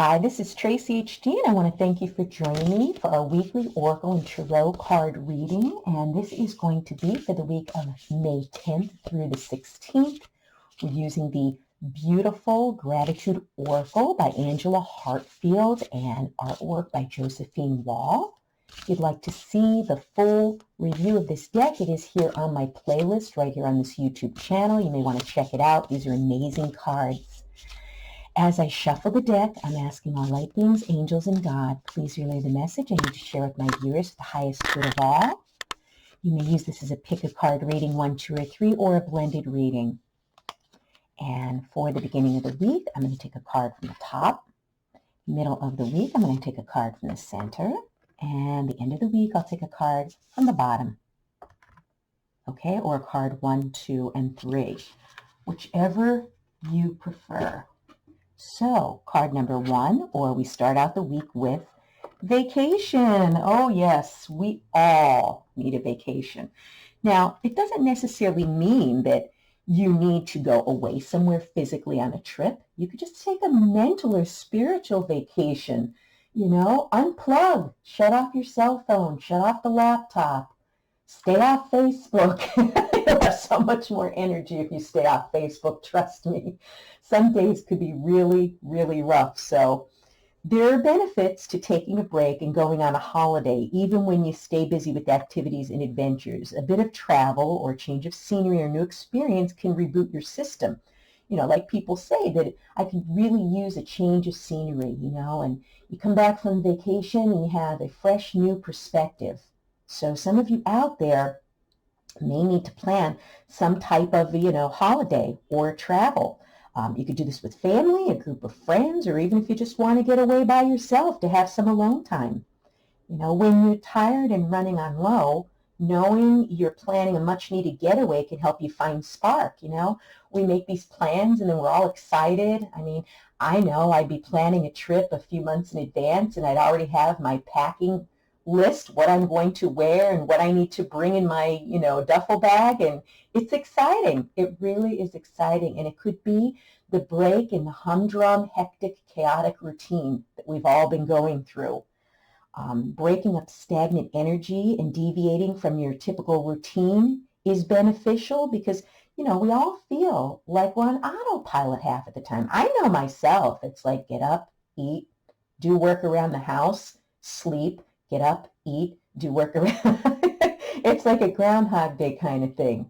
Hi, this is Tracy HD, and I want to thank you for joining me for our weekly Oracle and Tarot card reading. And this is going to be for the week of May 10th through the 16th. We're using the beautiful Gratitude Oracle by Angela Hartfield and artwork by Josephine Wall. If you'd like to see the full review of this deck, it is here on my playlist right here on this YouTube channel. You may want to check it out. These are amazing cards. As I shuffle the deck, I'm asking all light beings, angels, and God, please relay the message I need to share with my viewers for the highest good of all. You may use this as a pick a card reading, 1, 2, or 3, or a blended reading. And for the beginning of the week, I'm going to take a card from the top. Middle of the week, I'm going to take a card from the center. And the end of the week, I'll take a card from the bottom. Okay, or a card 1, 2, and 3, whichever you prefer. So, card number 1, or we start out the week with vacation. Oh yes, we all need a vacation. Now, it doesn't necessarily mean that you need to go away somewhere physically on a trip. You could just take a mental or spiritual vacation. Unplug, shut off your cell phone, shut off the laptop, stay off Facebook. You'll have so much more energy if you stay off Facebook, trust me. Some days could be really, really rough. So there are benefits to taking a break and going on a holiday, even when you stay busy with activities and adventures. A bit of travel or change of scenery or new experience can reboot your system. Like people say that I could really use a change of scenery, and you come back from vacation and you have a fresh new perspective. So some of you out there may need to plan some type of, holiday or travel. You could do this with family, a group of friends, or even if you just want to get away by yourself to have some alone time. When you're tired and running on low, knowing you're planning a much needed getaway can help you find spark. We make these plans and then we're all excited. I know I'd be planning a trip a few months in advance and I'd already have my packing list, what I'm going to wear and what I need to bring in my, duffel bag. And it's exciting. It really is exciting. And it could be the break in the humdrum, hectic, chaotic routine that we've all been going through. Breaking up stagnant energy and deviating from your typical routine is beneficial because, we all feel like we're on autopilot half of the time. I know myself. It's like get up, eat, do work around the house, sleep, get up, eat, do work around. It's like a Groundhog Day kind of thing.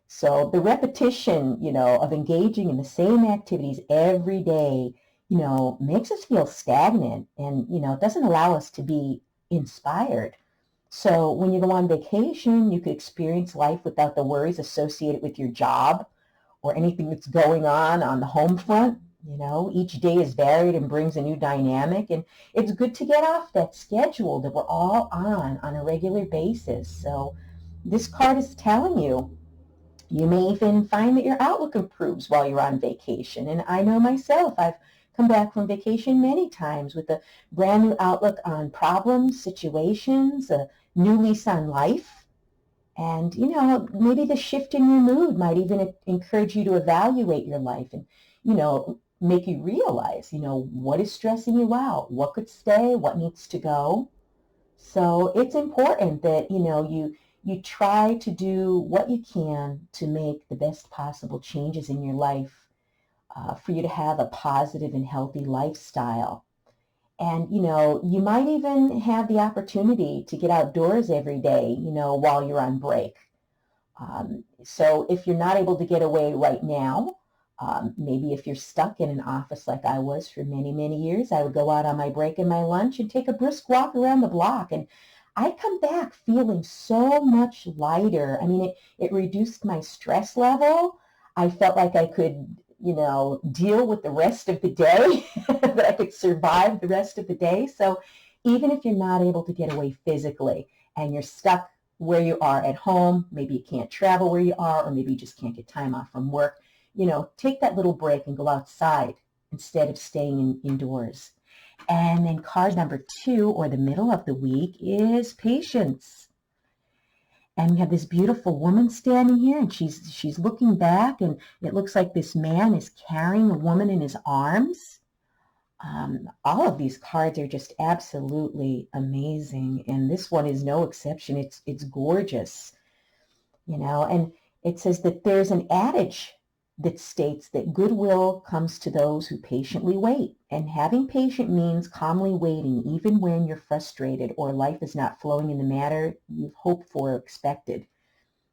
So the repetition, of engaging in the same activities every day, makes us feel stagnant and, it doesn't allow us to be inspired. So when you go on vacation, you could experience life without the worries associated with your job or anything that's going on the home front. Each day is varied and brings a new dynamic, and it's good to get off that schedule that we're all on a regular basis. So this card is telling you, you may even find that your outlook improves while you're on vacation. And I know myself, I've come back from vacation many times with a brand new outlook on problems, situations, a new lease on life. And, maybe the shift in your mood might even encourage you to evaluate your life and, make you realize, what is stressing you out, what could stay, what needs to go. So it's important that, you try to do what you can to make the best possible changes in your life for you to have a positive and healthy lifestyle. And, you might even have the opportunity to get outdoors every day, while you're on break. So if you're not able to get away right now, maybe if you're stuck in an office like I was for many, many years, I would go out on my break and my lunch and take a brisk walk around the block. And I'd come back feeling so much lighter. It reduced my stress level. I felt like I could, deal with the rest of the day, that I could survive the rest of the day. So even if you're not able to get away physically and you're stuck where you are at home, maybe you can't travel where you are, or maybe you just can't get time off from work, take that little break and go outside instead of staying indoors. And then card number 2, or the middle of the week, is patience. And we have this beautiful woman standing here, and she's looking back, and it looks like this man is carrying a woman in his arms. All of these cards are just absolutely amazing, and this one is no exception. It's gorgeous, and it says that there's an adage that states that goodwill comes to those who patiently wait, and having patient means calmly waiting even when you're frustrated or life is not flowing in the manner you've hoped for or expected.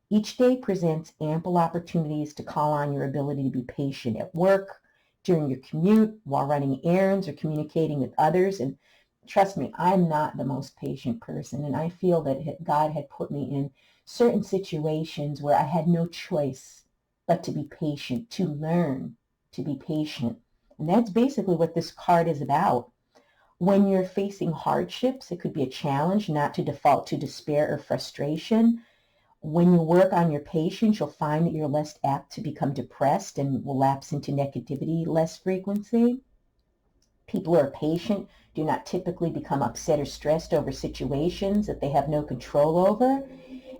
Each day presents ample opportunities to call on your ability to be patient at work, during your commute, while running errands or communicating with others. And trust me, I'm not the most patient person, and I feel that God had put me in certain situations where I had no choice but to be patient, to learn to be patient. And that's basically what this card is about. When you're facing hardships, it could be a challenge not to default to despair or frustration. When you work on your patience, you'll find that you're less apt to become depressed and will lapse into negativity less frequency. People who are patient do not typically become upset or stressed over situations that they have no control over.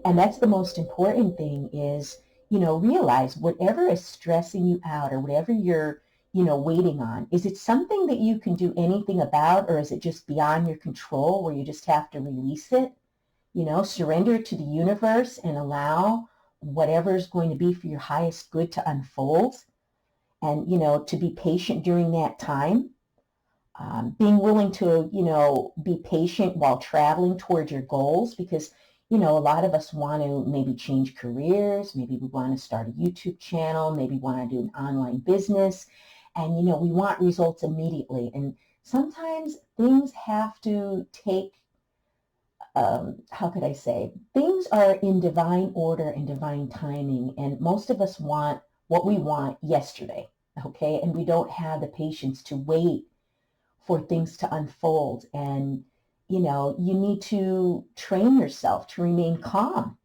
And that's the most important thing is, realize whatever is stressing you out or whatever you're, waiting on, is it something that you can do anything about, or is it just beyond your control where you just have to release it? Surrender to the universe and allow whatever is going to be for your highest good to unfold, and, to be patient during that time. Being willing to, be patient while traveling towards your goals, because, a lot of us want to maybe change careers. Maybe we want to start a YouTube channel. Maybe we want to do an online business. And, we want results immediately. And sometimes things have to take how could I say, things are in divine order and divine timing, and most of us want what we want yesterday, okay? And we don't have the patience to wait for things to unfold. And, you need to train yourself to remain calm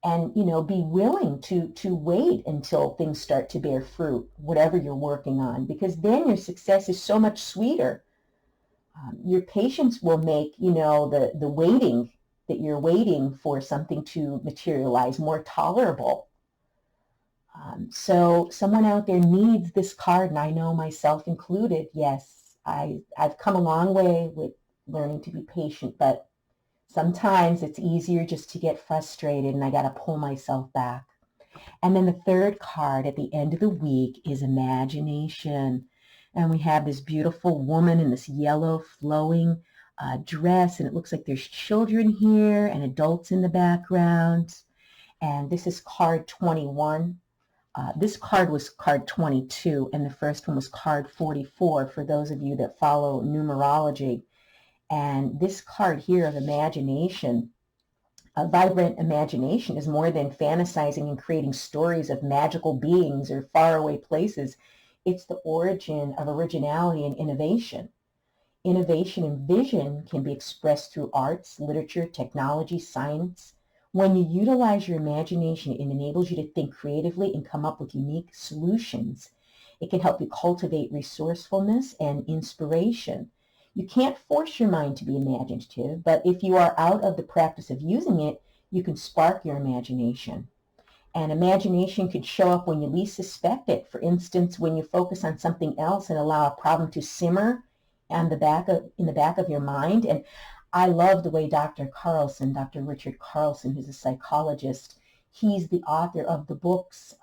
and, be willing to wait until things start to bear fruit, whatever you're working on, because then your success is so much sweeter. Your patience will make, the waiting that you're waiting for something to materialize more tolerable. So someone out there needs this card, and I know myself included. Yes, I've come a long way with learning to be patient, but sometimes it's easier just to get frustrated, and I got to pull myself back. And then the third card at the end of the week is imagination. And we have this beautiful woman in this yellow flowing dress, and it looks like there's children here and adults in the background. And this is card 21. This card was card 22, and the first one was card 44 for those of you that follow numerology. And this card here of imagination, a vibrant imagination, is more than fantasizing and creating stories of magical beings or faraway places. It's the origin of originality and innovation. Innovation and vision can be expressed through arts, literature, technology, science. When you utilize your imagination, it enables you to think creatively and come up with unique solutions. It can help you cultivate resourcefulness and inspiration. You can't force your mind to be imaginative, but if you are out of the practice of using it, you can spark your imagination. And imagination could show up when you least suspect it. For instance, when you focus on something else and allow a problem to simmer in the back of your mind. And I love the way Dr. Richard Carlson, who's a psychologist, he's the author of the books,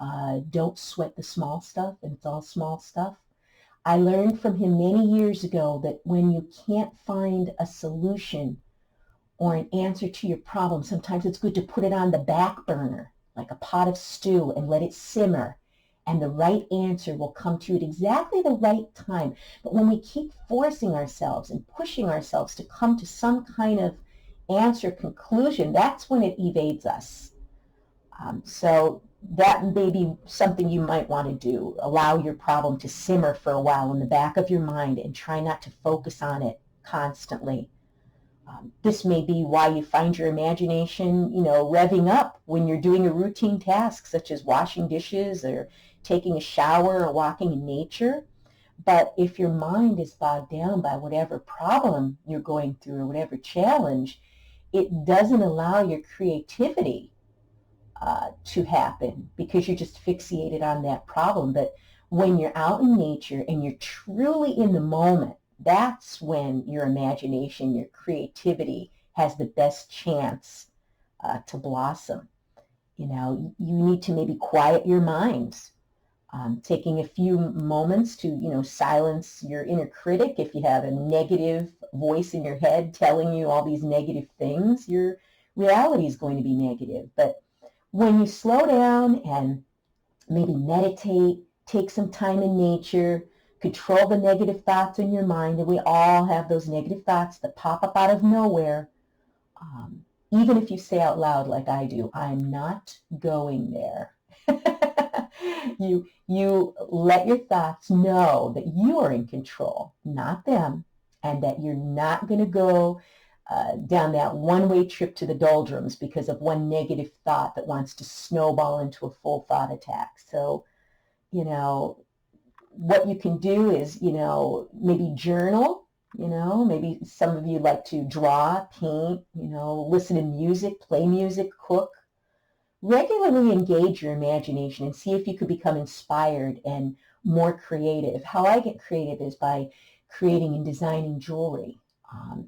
Don't Sweat the Small Stuff, and it's all small stuff. I learned from him many years ago that when you can't find a solution or an answer to your problem, sometimes it's good to put it on the back burner, like a pot of stew, and let it simmer. And the right answer will come to you at exactly the right time. But when we keep forcing ourselves and pushing ourselves to come to some kind of answer, conclusion, that's when it evades us. So that may be something you might want to do. Allow your problem to simmer for a while in the back of your mind and try not to focus on it constantly. This may be why you find your imagination, revving up when you're doing a routine task, such as washing dishes or taking a shower or walking in nature. But if your mind is bogged down by whatever problem you're going through or whatever challenge, it doesn't allow your creativity to happen because you're just fixated on that problem. But when you're out in nature and you're truly in the moment, that's when your imagination, your creativity has the best chance to blossom. You know, you need to maybe quiet your mind, taking a few moments to, silence your inner critic. If you have a negative voice in your head telling you all these negative things, your reality is going to be negative. But when you slow down and maybe meditate, take some time in nature, control the negative thoughts in your mind, and we all have those negative thoughts that pop up out of nowhere. Um, Even if you say out loud like I do, I'm not going there. You let your thoughts know that you are in control, not them, and that you're not going to go down that one-way trip to the doldrums because of one negative thought that wants to snowball into a full thought attack. So, you know, what you can do is, maybe journal. Maybe some of you like to draw, paint, listen to music, play music, cook. Regularly engage your imagination and see if you could become inspired and more creative. How I get creative is by creating and designing jewelry.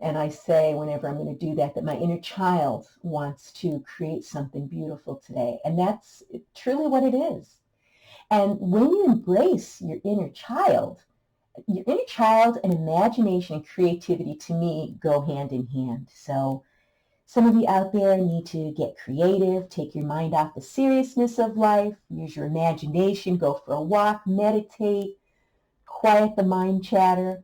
And I say whenever I'm going to do that my inner child wants to create something beautiful today. And that's truly what it is. And when you embrace your inner child and imagination and creativity to me go hand in hand. So some of you out there need to get creative, take your mind off the seriousness of life, use your imagination, go for a walk, meditate, quiet the mind chatter.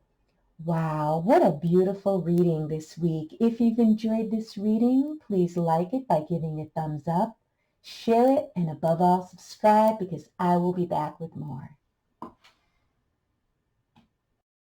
Wow, what a beautiful reading this week. If you've enjoyed this reading, please like it by giving a thumbs up, share it, and above all, subscribe because I will be back with more.